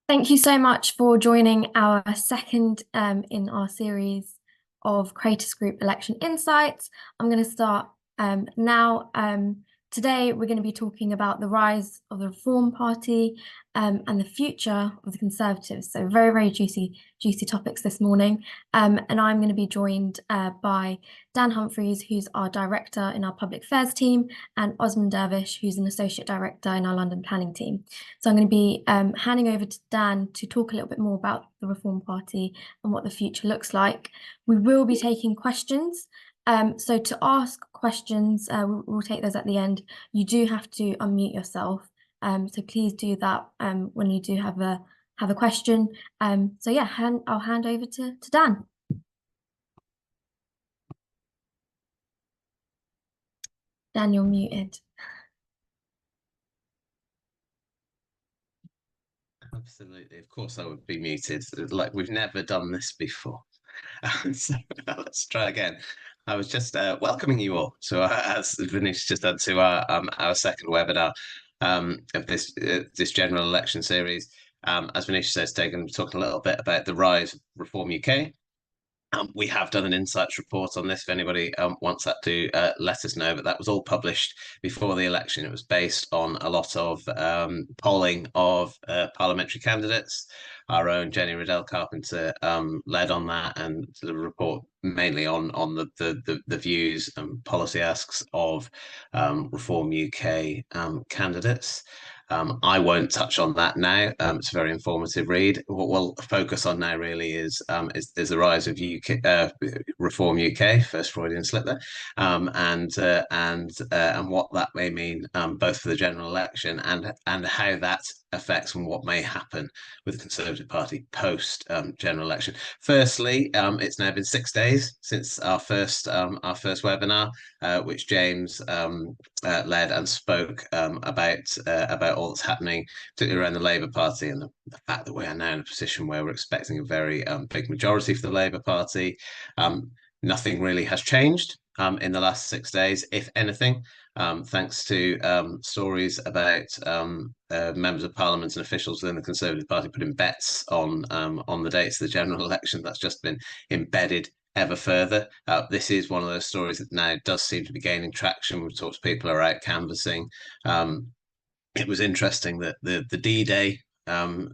Thank you so much for joining our second in our series of Cratus Group Election Insights. I'm going to start now. Today, we're going to be talking about the rise of the Reform Party and the future of the Conservatives. So very, very juicy topics this morning. And I'm going to be joined by Dan Humphreys, who's our director in our public affairs team, and Osman Dervish, who's an associate director in our London planning team. So I'm going to be handing over to Dan to talk a little bit more about the Reform Party and what the future looks like. We will be taking questions. So to ask questions, we'll take those at the end. You do have to unmute yourself. So please do that when you do have a question. So yeah, I'll hand over to Dan. Dan, you're muted. Absolutely. Of course I would be muted. Like we've never done this before. So let's try again. I was just welcoming you all to as Vanisha just done to our second webinar of this general election series. As Vanisha says, today going to be talking a little bit about the rise of Reform UK. We have done an insights report on this. If anybody wants that to let us know, but that was all published before the election. It was based on a lot of polling of parliamentary candidates. Our own Jenny Riddell Carpenter led on that, and the report mainly on the views and policy asks of Reform UK candidates. I won't touch on that now. It's a very informative read. What we'll focus on now really is the rise of UK Reform UK, first Freudian slip there, and what that may mean both for the general election and how that affects and what may happen with the Conservative Party post general election. Firstly, it's now been 6 days since our first webinar, which James led and spoke about all that's happening, particularly around the Labour Party and the fact that we are now in a position where we're expecting a very big majority for the Labour Party. Nothing really has changed in the last 6 days, if anything. Thanks to stories about members of Parliament and officials within the Conservative Party putting bets on the dates of the general election. That's just been embedded ever further. This is one of those stories that now does seem to be gaining traction. We've talked to people who are out canvassing. It was interesting that the D-Day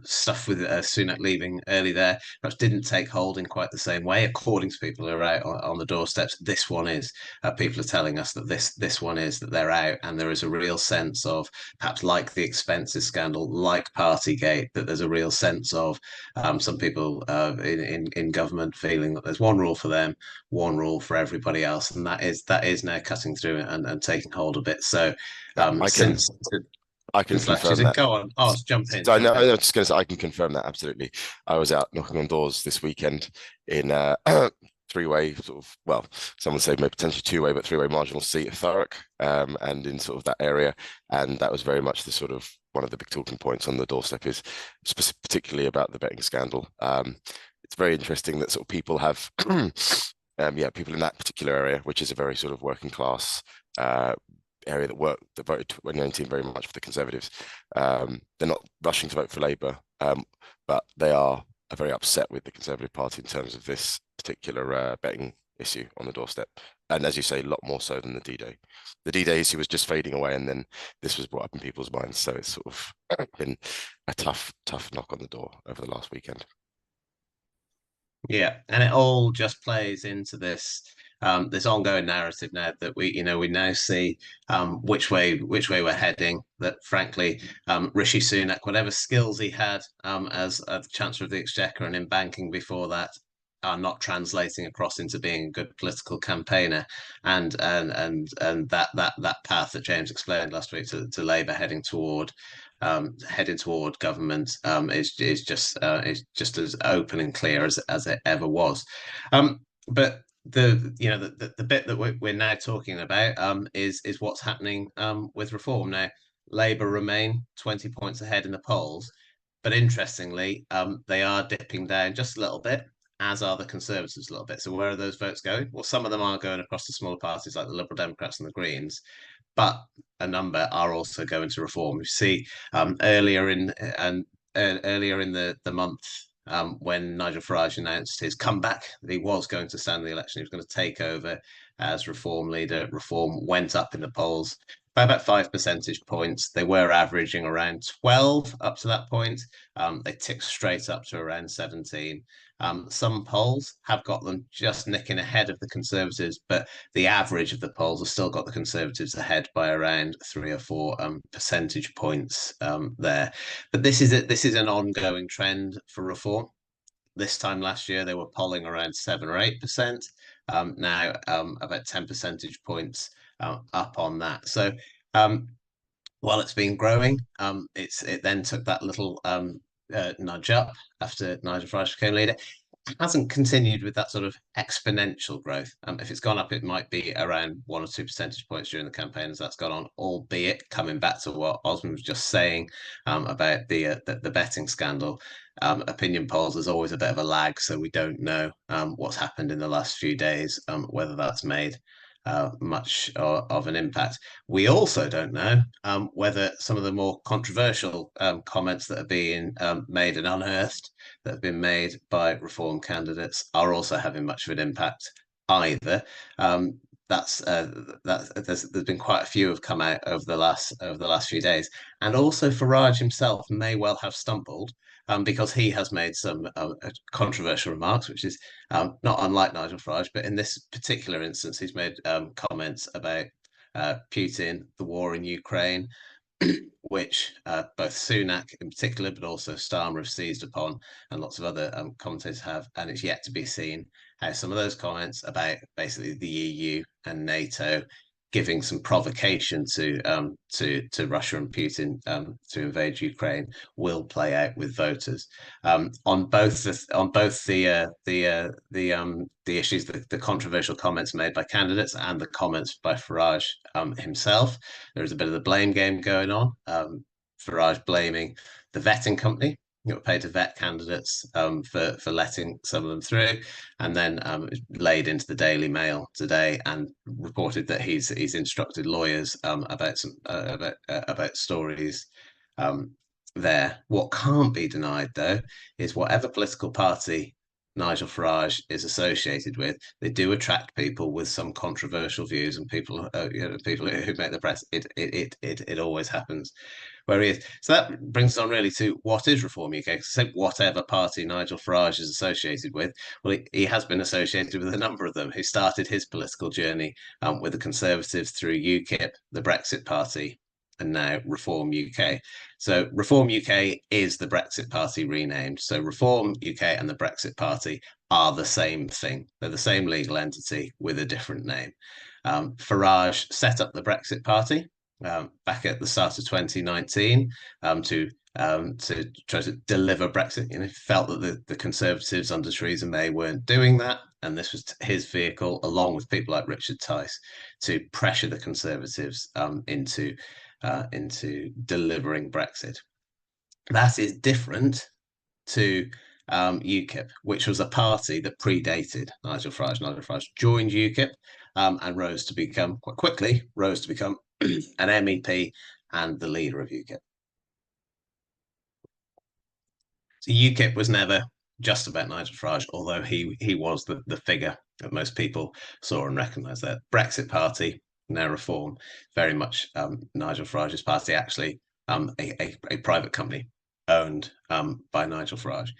stuff with Sunak leaving early there perhaps didn't take hold in quite the same way. According to people who are out on the doorsteps, this one is. People are telling us that this one is, that they're out, and there is a real sense of, perhaps like the expenses scandal, like Partygate, that there's a real sense of some people in government feeling that there's one rule for them, one rule for everybody else, and that is now cutting through and taking hold a bit. So since I can confirm that. Go on. Oh, jump in. So I know. I was just going to say I can confirm that absolutely. I was out knocking on doors this weekend in three-way sort of, well, someone said maybe potentially two-way, but three-way marginal seat of Thurrock, and in sort of that area, and that was very much the sort of one of the big talking points on the doorstep is particularly about the betting scandal. It's very interesting that sort of people have, people in that particular area, which is a very sort of working class area that voted 2019 very much for the Conservatives. They're not rushing to vote for Labour, but they are very upset with the Conservative Party in terms of this particular betting issue on the doorstep. And as you say, a lot more so than the D-Day. The D-Day issue was just fading away, and then this was brought up in people's minds. So it's sort of been a tough knock on the door over the last weekend. Yeah, and it all just plays into this ongoing narrative now that we now see which way we're heading. That frankly, Rishi Sunak, whatever skills he had as the Chancellor of the Exchequer and in banking before that, are not translating across into being a good political campaigner, and that path that James explained last week to Labour heading toward government is just as open and clear as it ever was. But the bit that we're now talking about is what's happening with reform now. Labour remain 20 points ahead in the polls, but interestingly, they are dipping down just a little bit, as are the Conservatives a little bit. So where are those votes going? Well, some of them are going across to smaller parties like the Liberal Democrats and the Greens, but a number are also going to reform. You see, earlier in and earlier in the month, when Nigel Farage announced his comeback, he was going to stand the election. He was going to take over as Reform leader. Reform went up in the polls by about 5 percentage points. They were averaging around 12 up to that point. They ticked straight up to around 17. Some polls have got them just nicking ahead of the Conservatives, but the average of the polls have still got the Conservatives ahead by around 3 or 4 percentage points there. But this is an ongoing trend for Reform. This time last year, they were polling around 7 or 8%. Now, about 10 percentage points up on that. So while it's been growing, it then took that little nudge up after Nigel Farage became leader. It hasn't continued with that sort of exponential growth. If it's gone up, it might be around 1 or 2 percentage points during the campaign as that's gone on, albeit coming back to what Osmond was just saying about the betting scandal. Opinion polls, there's always a bit of a lag, so we don't know what's happened in the last few days, whether that's made much of an impact. We also don't know whether some of the more controversial comments that are being made and unearthed that have been made by Reform candidates are also having much of an impact either. There's been quite a few have come out over the last few days, and also Farage himself may well have stumbled because he has made some controversial remarks, which is not unlike Nigel Farage, but in this particular instance, he's made comments about Putin, the war in Ukraine, which both Sunak in particular, but also Starmer have seized upon, and lots of other commentators have, and it's yet to be seen how some of those comments about basically the EU and NATO giving some provocation to Russia and Putin to invade Ukraine will play out with voters on both the issues, the controversial comments made by candidates and the comments by Farage himself. There is a bit of the blame game going on. Farage blaming the vetting company paid to vet candidates for letting some of them through, and then laid into the Daily Mail today and reported that he's instructed lawyers about some about stories there. What can't be denied, though, is whatever political party Nigel Farage is associated with, they do attract people with some controversial views, and people who make the press. It always happens where he is. So that brings us on really to what is Reform UK. Because I say whatever party Nigel Farage is associated with, well, he has been associated with a number of them. He started his political journey with the Conservatives through UKIP, the Brexit Party, and now Reform UK. So Reform UK is the Brexit Party renamed. So Reform UK and the Brexit Party are the same thing. They're the same legal entity with a different name. Farage set up the Brexit Party back at the start of 2019 to try to deliver Brexit. He felt that the Conservatives under Theresa May weren't doing that, and this was his vehicle, along with people like Richard Tice, to pressure the Conservatives into delivering Brexit. That is different to UKIP, which was a party that predated Nigel Farage. Nigel Farage joined UKIP and rose to become an MEP and the leader of UKIP. So UKIP was never just about Nigel Farage, although he was the figure that most people saw and recognised. That Brexit Party, now Reform, very much Nigel Farage's party, actually a private company owned by Nigel Farage.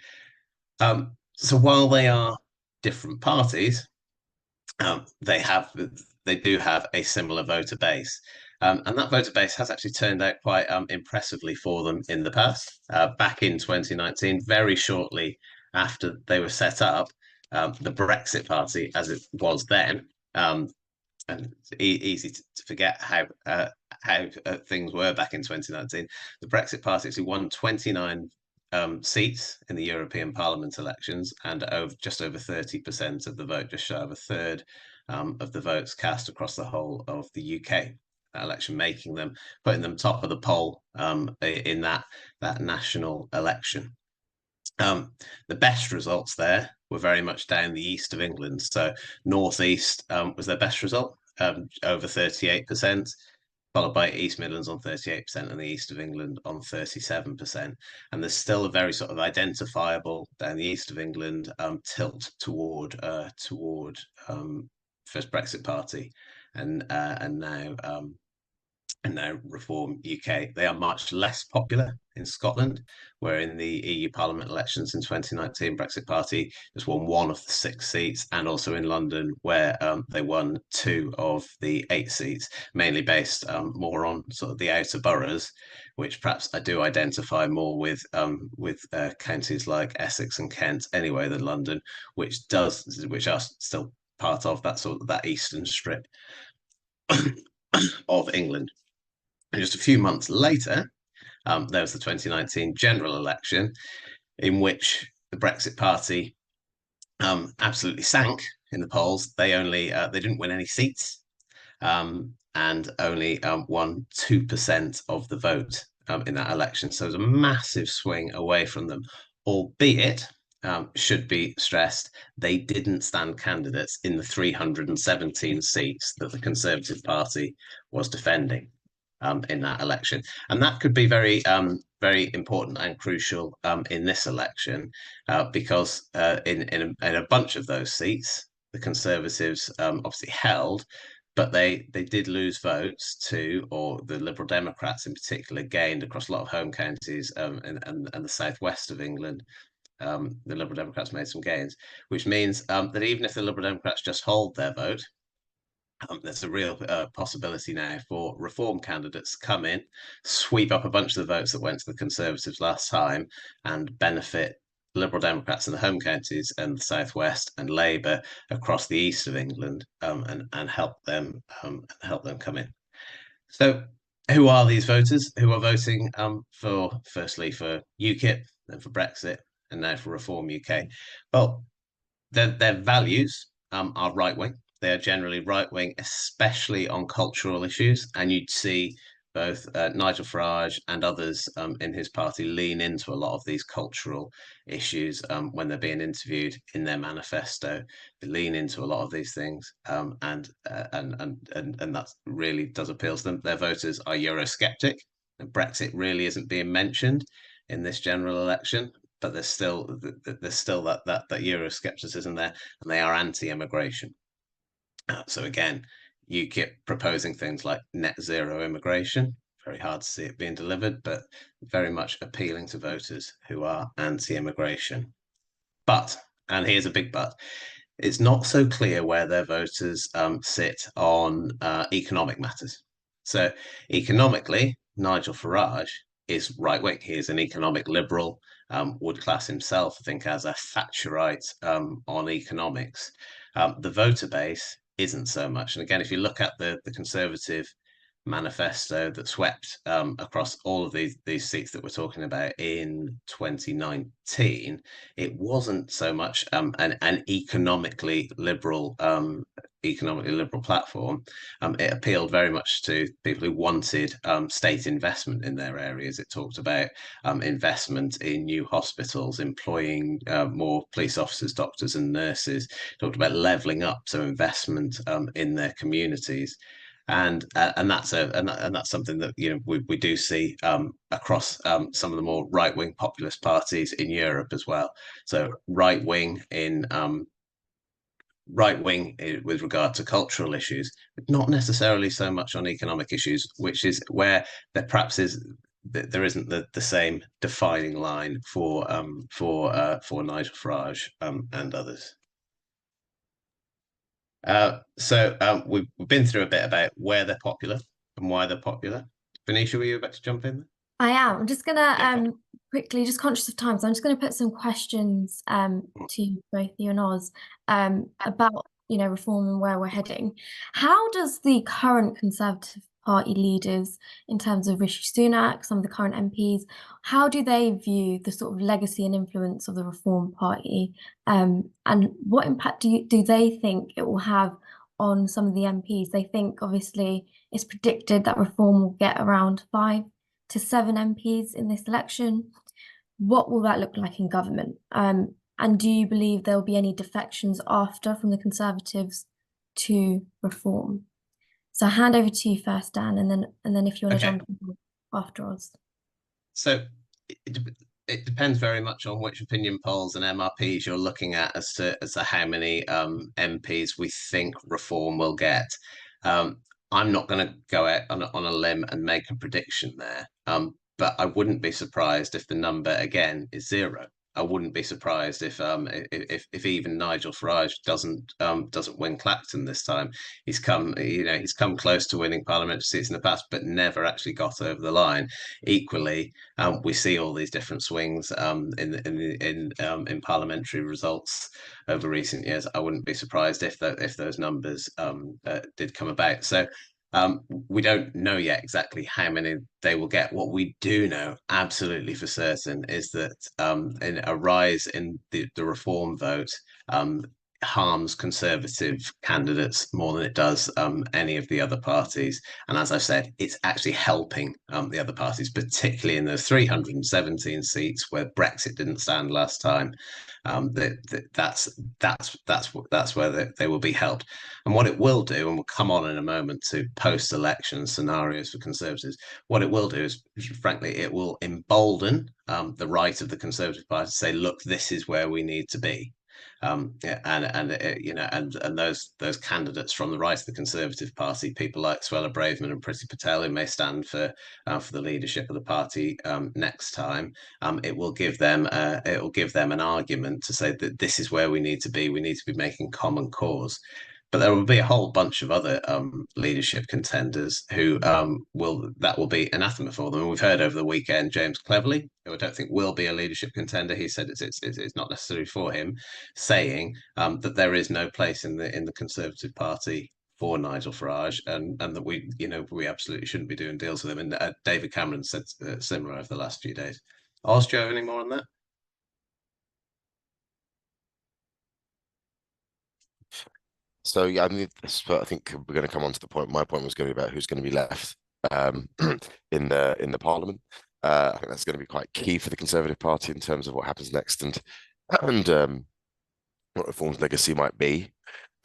So while they are different parties, they do have a similar voter base. And that voter base has actually turned out quite impressively for them in the past. Back in 2019, very shortly after they were set up, the Brexit Party, as it was then, and it's easy to forget how things were back in 2019. The Brexit Party actually won 29 seats in the European Parliament elections, and just over 30% of the vote, just shy of a third of the votes cast across the whole of the UK election, putting them top of the poll in that national election. The best results there were very much down the east of England. So northeast was their best result, over 38%. followed by East Midlands on 38% and the East of England on 37%. And there's still a very sort of identifiable down the East of England tilt toward First Brexit Party and now Reform UK. They are much less popular in Scotland, where in the EU Parliament elections in 2019, Brexit Party just won 1 of the 6 seats, and also in London, where they won 2 of the 8 seats, mainly based more on sort of the outer boroughs, which perhaps I do identify more with counties like Essex and Kent anyway than London, which are still part of that eastern strip of England. And just a few months later, there was the 2019 general election, in which the Brexit Party absolutely sank in the polls. They didn't win any seats, and only won 2% of the vote in that election. So it was a massive swing away from them, albeit should be stressed, they didn't stand candidates in the 317 seats that the Conservative Party was defending in that election. And that could be very, very important and crucial in this election because in a bunch of those seats, the Conservatives obviously held, but they did lose votes to, or the Liberal Democrats in particular gained across a lot of home counties and the southwest of England. The Liberal Democrats made some gains, which means that even if the Liberal Democrats just hold their vote, there's a real possibility now for Reform candidates to come in, sweep up a bunch of the votes that went to the Conservatives last time, and benefit Liberal Democrats in the home counties and the southwest, and Labour across the east of England, and help them come in. So, who are these voters who are voting firstly for UKIP, then for Brexit, and now for Reform UK? Well, their values are right wing. They are generally right wing, especially on cultural issues. And you'd see both Nigel Farage and others in his party lean into a lot of these cultural issues when they're being interviewed in their manifesto. They lean into a lot of these things, and that really does appeal to them. Their voters are Eurosceptic, and Brexit really isn't being mentioned in this general election. But there's still that Euroscepticism there, and they are anti-immigration. So again, UKIP proposing things like net zero immigration. Very hard to see it being delivered, but very much appealing to voters who are anti-immigration. But, and here's a big but, it's not so clear where their voters sit on economic matters. So economically, Nigel Farage is right-wing. He is an economic liberal, would class himself, I think, as a Thatcherite on economics. The voter base isn't so much. And again, if you look at the Conservative manifesto that swept across all of these seats that we're talking about in 2019, it wasn't so much an economically liberal platform. It appealed very much to people who wanted state investment in their areas. It talked about investment in new hospitals, employing more police officers, doctors, and nurses. It talked about levelling up, so investment in their communities. And that's something that we do see across some of the more right-wing populist parties in Europe as well. So right-wing with regard to cultural issues, but not necessarily so much on economic issues, which is where there perhaps there isn't the same defining line for Nigel Farage and others. So we've been through a bit about where they're popular and why they're popular. Vanisha, were you about to jump in? I am. I'm just gonna quickly, just conscious of time, so I'm just gonna put some questions to both you and Oz about reform and where we're heading. How does the current Conservative Party leaders, in terms of Rishi Sunak, some of the current MPs, how do they view the sort of legacy and influence of the Reform Party, and what impact do they think it will have on some of the MPs? They think obviously it's predicted that Reform will get around 5 to 7 MPs in this election. What will that look like in government? And do you believe there'll be any defections after from the Conservatives to Reform? So I'll hand over to you first, Dan, and then if you want to Okay. jump in afterwards. So it depends very much on which opinion polls and MRPs you're looking at as to how many MPs we think reform will get. I'm not going to go out on a limb and make a prediction there, but I wouldn't be surprised if the number again is zero. I wouldn't be surprised if even Nigel Farage doesn't win Clacton this time. He's come close to winning parliamentary seats in the past, but never actually got over the line. Equally, we see all these different swings in parliamentary results over recent years. I wouldn't be surprised if those numbers did come about. So we don't know yet exactly how many they will get. What we do know absolutely for certain is that in a rise in the reform vote harms Conservative candidates more than it does any of the other parties. And as I've said, it's actually helping the other parties, particularly in the 317 seats where Brexit didn't stand last time. That's where they will be helped. And what it will do, and we'll come on in a moment to post-election scenarios for Conservatives, what it will do is, frankly, it will embolden the right of the Conservative Party to say, look, this is where we need to be. And those candidates from the right of the Conservative Party, people like Suella Braverman and Priti Patel, who may stand for the leadership of the party next time, it will give them an argument to say that this is where we need to be. We need to be making common cause. But there will be a whole bunch of other leadership contenders who will be anathema for them. And we've heard over the weekend James Cleverly, who I don't think will be a leadership contender. He said it's not necessary for him, saying that there is no place in the Conservative Party for Nigel Farage, and that we absolutely shouldn't be doing deals with him. And David Cameron said similar over the last few days. Oz, do you have any more on that? So yeah, I mean, I think we're going to come on to the point. My point was going to be about who's going to be left in the Parliament. I think that's going to be quite key for the Conservative Party in terms of what happens next and what Reform's legacy might be.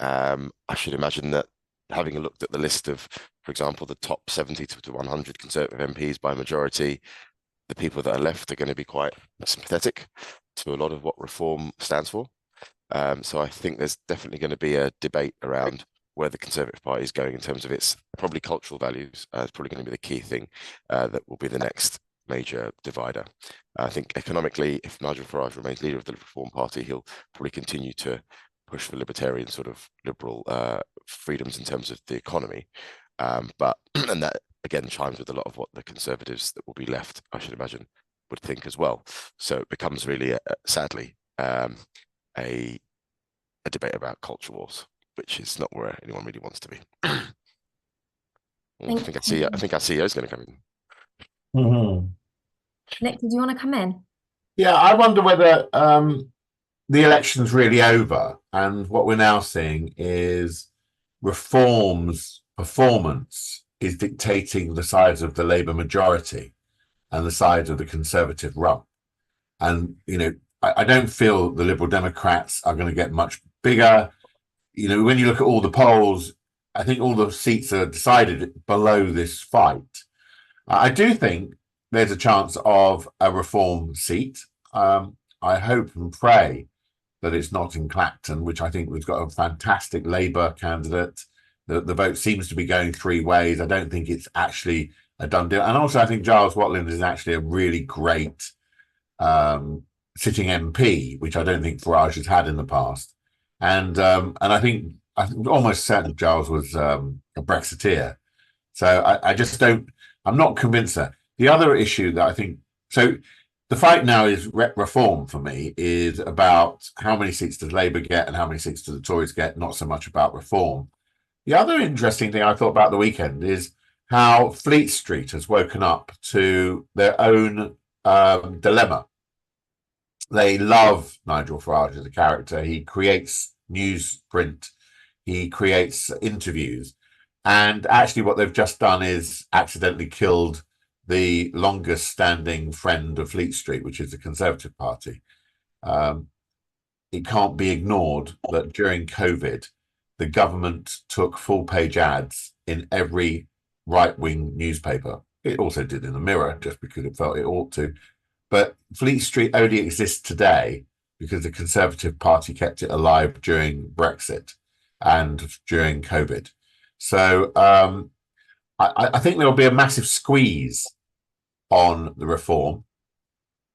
I should imagine that having a looked at the list of, for example, the top 70 to 100 Conservative MPs by majority, the people that are left are going to be quite sympathetic to a lot of what Reform stands for. So I think there's definitely going to be a debate around where the Conservative Party is going in terms of its probably cultural values. It's probably going to be the key thing that will be the next major divider. I think economically, if Nigel Farage remains leader of the Reform Party, he'll probably continue to push for libertarian sort of liberal freedoms in terms of the economy. And that again chimes with a lot of what the Conservatives that will be left, I should imagine, would think as well. So it becomes really, sadly, a debate about culture wars, which is not where anyone really wants to be. I think our CEO is going to come in. Mm-hmm. Nick, did you want to come in? Yeah, I wonder whether the election's really over, and what we're now seeing is Reform's performance is dictating the size of the Labour majority and the size of the Conservative rump. And, I don't feel the Liberal Democrats are going to get much bigger. When you look at all the polls, I think all the seats are decided below this fight. I do think there's a chance of a Reform seat. I hope and pray that it's not in Clacton, which I think we've got a fantastic Labour candidate. The vote seems to be going three ways. I don't think it's actually a done deal. And also, I think Giles Watland is actually a really great sitting MP, which I don't think Farage has had in the past. And I think almost certain Giles was a Brexiteer. So I just don't, I'm not convinced that. The other issue that I think, so the fight now is Reform for me is about how many seats does Labour get and how many seats do the Tories get, not so much about Reform. The other interesting thing I thought about the weekend is how Fleet Street has woken up to their own dilemma. They love Nigel Farage as a character. He creates newsprint, he creates interviews, and actually what they've just done is accidentally killed the longest standing friend of Fleet Street, which is the Conservative Party. It can't be ignored that during COVID, the government took full page ads in every right-wing newspaper. It also did in the Mirror, just because it felt it ought to. But Fleet Street only exists today because the Conservative Party kept it alive during Brexit and during COVID. So I think there will be a massive squeeze on the reform,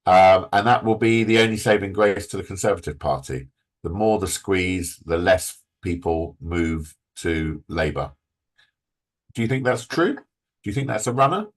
and that will be the only saving grace to the Conservative Party. The more the squeeze, the less people move to Labour. Do you think that's true? Do you think that's a runner?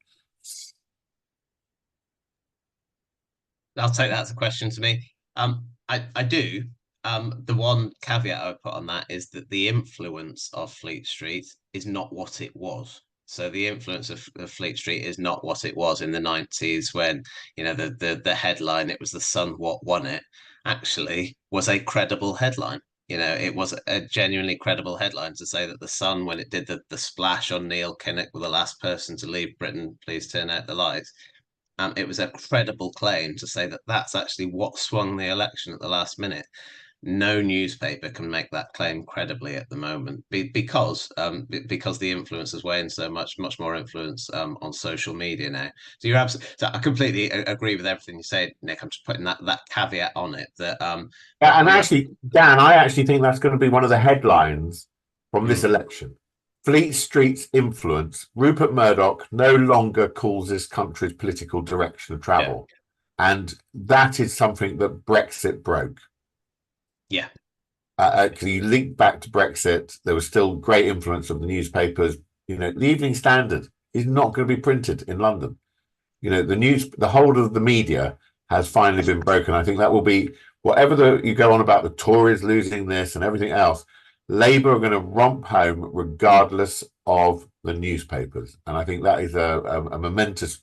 I'll take that as a question to me. I do. The one caveat I would put on that is that the influence of Fleet Street is not what it was. So the influence of Fleet Street is not what it was in the 90s when, you know, the headline, it was the Sun what won it, actually was a credible headline. You know, it was a genuinely credible headline to say that the Sun, when it did the splash on Neil Kinnock with the last person to leave Britain, please turn out the lights. It was a credible claim to say that that's actually what swung the election at the last minute. No newspaper can make that claim credibly at the moment because the influence is weighing so much more influence on social media now. So you're absolutely. So I completely agree with everything you say, Nick. I'm just putting that caveat on it that and actually, Dan, I actually think that's going to be one of the headlines from this election. Fleet Street's influence. Rupert Murdoch no longer calls this country's political direction of travel, and that is something that Brexit broke. Yeah. Because you link back to Brexit, there was still great influence of the newspapers. You know, the Evening Standard is not going to be printed in London. You know, the hold of the media has finally been broken. I think that will be whatever you go on about the Tories losing this and everything else. Labour are going to romp home regardless of the newspapers, and I think that is a momentous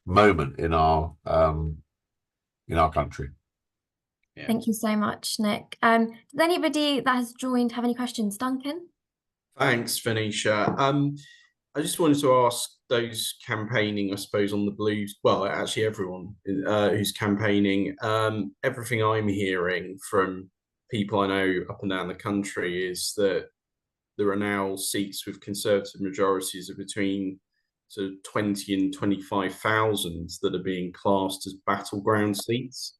moment in our country. Yeah. Thank you so much, Nick. Does anybody that has joined have any questions? Duncan? Thanks, Vanisha. I just wanted to ask those campaigning, I suppose, on the Blues, well, actually everyone who's campaigning, everything I'm hearing from people I know up and down the country is that there are now seats with Conservative majorities of between sort of 20 and 25,000 that are being classed as battleground seats.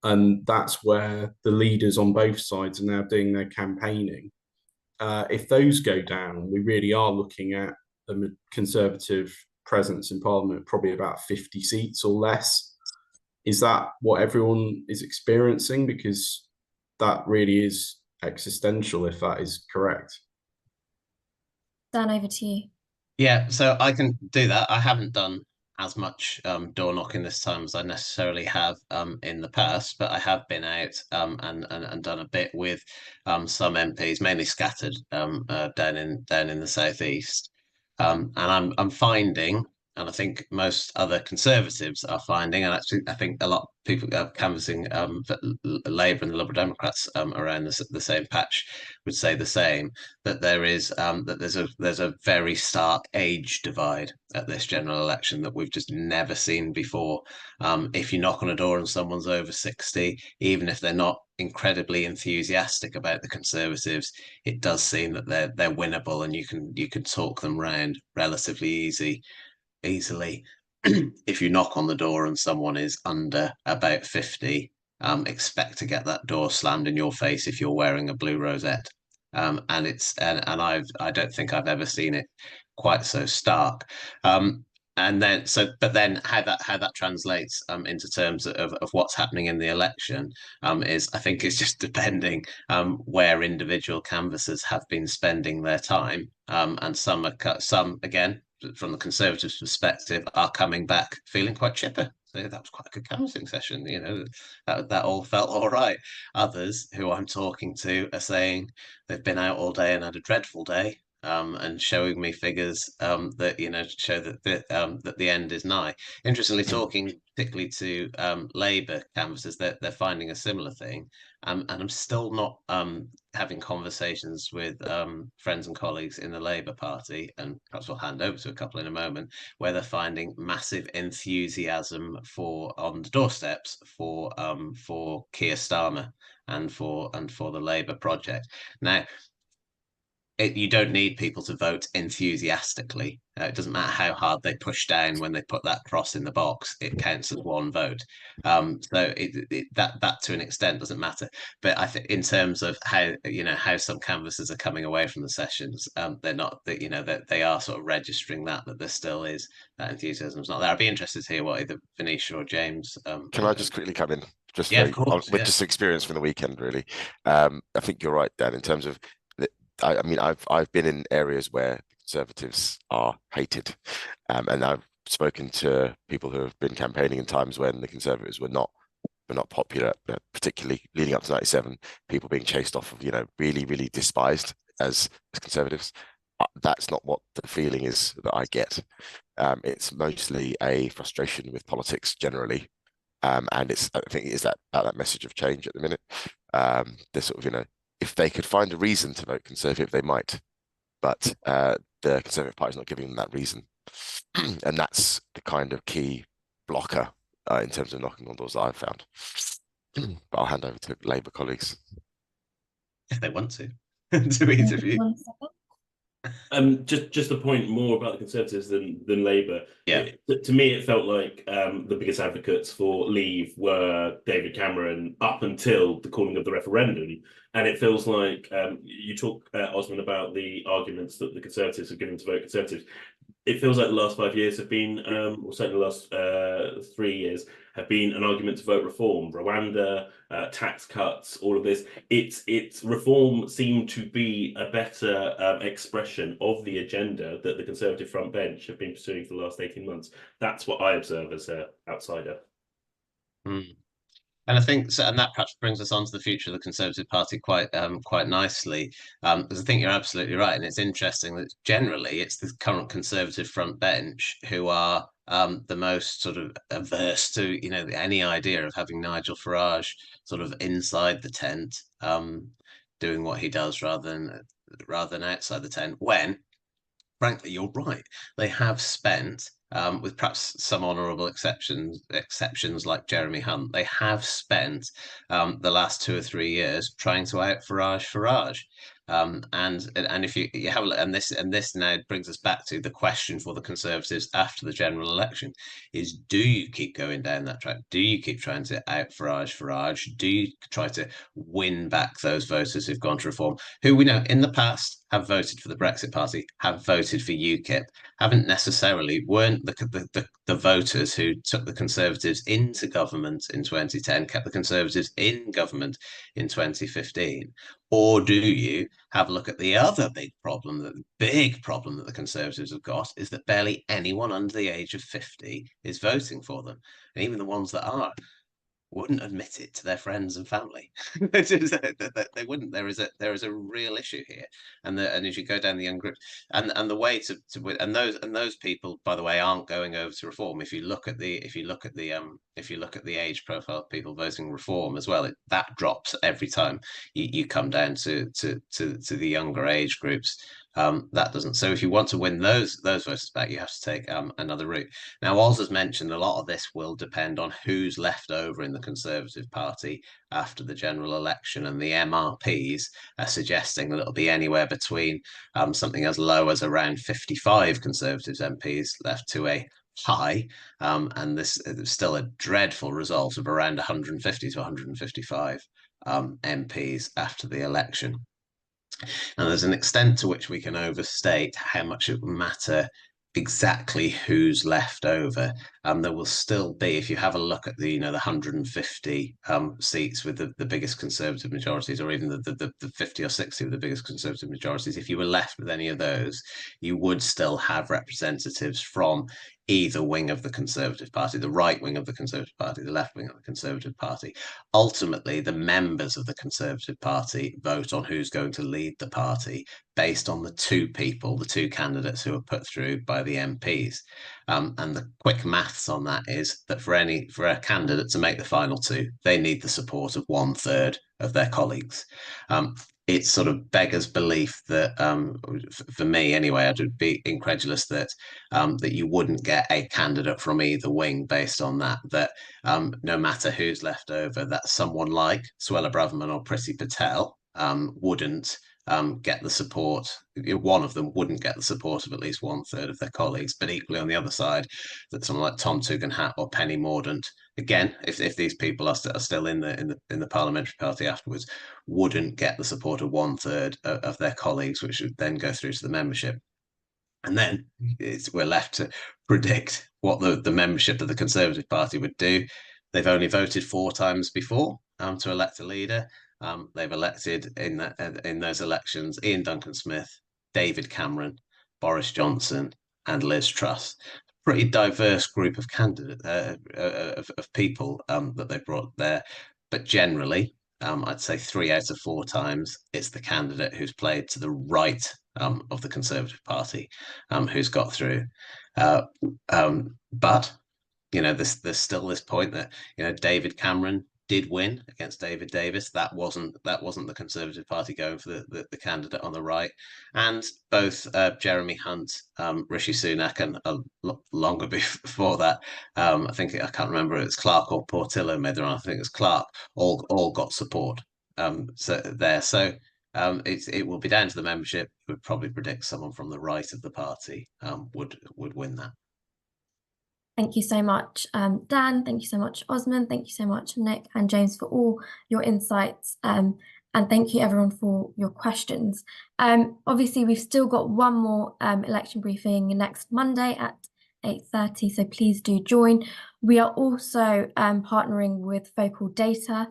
And that's where the leaders on both sides are now doing their campaigning. If those go down, we really are looking at a Conservative presence in Parliament, probably about 50 seats or less. Is that what everyone is experiencing? Because that really is existential, if that is correct. Dan, over to you. Yeah, so I can do that. I haven't done as much door knocking this time as I necessarily have in the past, but I have been out and done a bit with some MPs, mainly scattered down in the southeast, and I'm finding, and I think most other Conservatives are finding, and actually I think a lot of people are canvassing for Labour and the Liberal Democrats around the same patch would say the same, that there's a very stark age divide at this general election that we've just never seen before. If you knock on a door and someone's over 60, even if they're not incredibly enthusiastic about the Conservatives, it does seem that they're winnable, and you can talk them round relatively easily. If you knock on the door and someone is under about 50, expect to get that door slammed in your face if you're wearing a blue rosette. And I don't think I've ever seen it quite so stark. But then how that translates into terms of what's happening in the election is, I think, it's just depending where individual canvassers have been spending their time, and some again, from the Conservatives' perspective, are coming back feeling quite chipper. So that was quite a good canvassing session. You know, that all felt all right. Others who I'm talking to are saying they've been out all day and had a dreadful day, and showing me figures that, you know, show that the end is nigh. Interestingly, talking particularly to Labour canvassers, they're finding a similar thing, and I'm still not having conversations with friends and colleagues in the Labour Party, and perhaps we'll hand over to a couple in a moment, where they're finding massive enthusiasm on the doorsteps for Keir Starmer and for the Labour project. Now, you don't need people to vote enthusiastically. It doesn't matter how hard they push down when they put that cross in the box; it counts as one vote. So that to an extent doesn't matter. But I think in terms of how some canvassers are coming away from the sessions, they're not that they are sort of registering that there still is that enthusiasm's not there. I'd be interested to hear what either Vanisha or James. Can I just quickly come in? Just Yeah, very, of course. with Yeah. just experience from the weekend, really. I think you're right, Dan, in terms of I mean, I've been in areas where Conservatives are hated, and I've spoken to people who have been campaigning in times when the Conservatives were not popular, particularly leading up to 97, people being chased off of, really, really despised as Conservatives. That's not what the feeling is that I get. It's mostly a frustration with politics generally. And I think it's about that message of change at the minute. They're sort of, if they could find a reason to vote Conservative, they might, but the Conservative Party is not giving them that reason. And that's the kind of key blocker in terms of knocking on doors that I've found. But I'll hand over to Labour colleagues. If they want to either of you. 1 second. Just a point more about the Conservatives than Labour. Yeah. To me, it felt like the biggest advocates for leave were David Cameron up until the calling of the referendum. And it feels like you talk, Osman, about the arguments that the Conservatives have given to vote Conservatives. It feels like the last 5 years have been, or certainly the last 3 years, have been an argument to vote reform. Rwanda, tax cuts, all of this. It's reform seemed to be a better expression of the agenda that the Conservative front bench have been pursuing for the last 18 months. That's what I observe as an outsider. Mm. And I think so, and that perhaps brings us on to the future of the Conservative Party quite nicely, because I think you're absolutely right, and it's interesting that generally it's the current Conservative front bench who are the most sort of averse to any idea of having Nigel Farage sort of inside the tent, doing what he does rather than outside the tent. When, frankly, you're right, they have spent. With perhaps some honourable exceptions like Jeremy Hunt, they have spent the last 2 or 3 years trying to out Farage. And if you have a look, and this now brings us back to the question for the Conservatives after the general election is: do you keep going down that track? Do you keep trying to out Farage? Do you try to win back those voters who've gone to Reform, who we know in the past have voted for the Brexit Party, have voted for UKIP, weren't the voters who took the Conservatives into government in 2010, kept the Conservatives in government in 2015? Or do you have a look at the other big problem that the Conservatives have got is that barely anyone under the age of 50 is voting for them. And even the ones that are wouldn't admit it to their friends and family. They wouldn't. There is a real issue here, and as you go down the young group, and the way to and those people, by the way, aren't going over to Reform. If you look at the age profile of people voting Reform as well, that drops every time you come down to the younger age groups. That doesn't. So if you want to win those voters back, you have to take another route. Now, Oz has mentioned a lot of this will depend on who's left over in the Conservative Party after the general election, and the MRPs are suggesting that it'll be anywhere between something as low as around 55 Conservatives MPs left to a high, and this is still a dreadful result of around 150 to 155 MPs after the election. And there's an extent to which we can overstate how much it will matter exactly who's left over. There will still be, if you have a look at the 150 seats with the biggest Conservative majorities, or even the 50 or 60 with the biggest Conservative majorities, if you were left with any of those, you would still have representatives from either wing of the Conservative Party, the right wing of the Conservative Party, the left wing of the Conservative Party. Ultimately, the members of the Conservative Party vote on who's going to lead the party based on the two candidates who are put through by the MPs. And the quick maths on that is that for a candidate to make the final two, they need the support of 1/3 of their colleagues. It sort of beggars belief that, for me anyway, I'd be incredulous that you wouldn't get a candidate from either wing based on that. That no matter who's left over, that someone like Suella Braverman or Priti Patel wouldn't get the support. One of them wouldn't get the support of at least 1/3 of their colleagues, but equally on the other side, that someone like Tom Tugendhat or Penny Mordaunt, again, if these people are still in the parliamentary party afterwards, wouldn't get the support of 1/3 of their colleagues, which would then go through to the membership. And then we're left to predict what the membership of the Conservative Party would do. They've only voted 4 times before to elect a leader. They've elected in those elections Ian Duncan Smith, David Cameron, Boris Johnson, and Liz Truss. Pretty diverse group of candidates of people that they brought there, but generally, I'd say 3 out of 4 times it's the candidate who's played to the right of the Conservative Party who's got through. But there's still this point that David Cameron did win against David Davis. That wasn't the Conservative Party going for the candidate on the right. And both Jeremy Hunt, Rishi Sunak, and longer before that, I can't remember if it's Clark or Portillo made the run. I think it was Clark. All got support. It will be down to the membership. Would probably predict someone from the right of the party would win that. Thank you so much, Dan. Thank you so much, Osman. Thank you so much, Nick and James, for all your insights. And thank you, everyone, for your questions. Obviously, we've still got one more election briefing next Monday at 8:30, so please do join. We are also partnering with Focal Data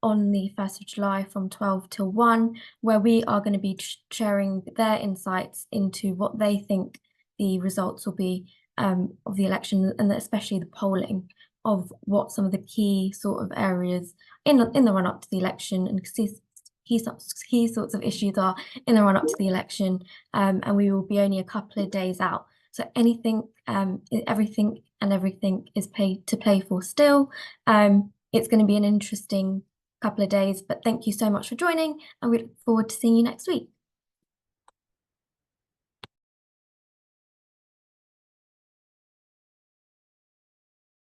on the 1st of July from 12 till 1, where we are going to be sharing their insights into what they think the results will be of the election, and especially the polling of what some of the key sort of areas in the run up to the election and key sorts of issues are in the run up to the election, and we will be only a couple of days out. So everything is to play for still. It's going to be an interesting couple of days, but thank you so much for joining, and we look forward to seeing you next week.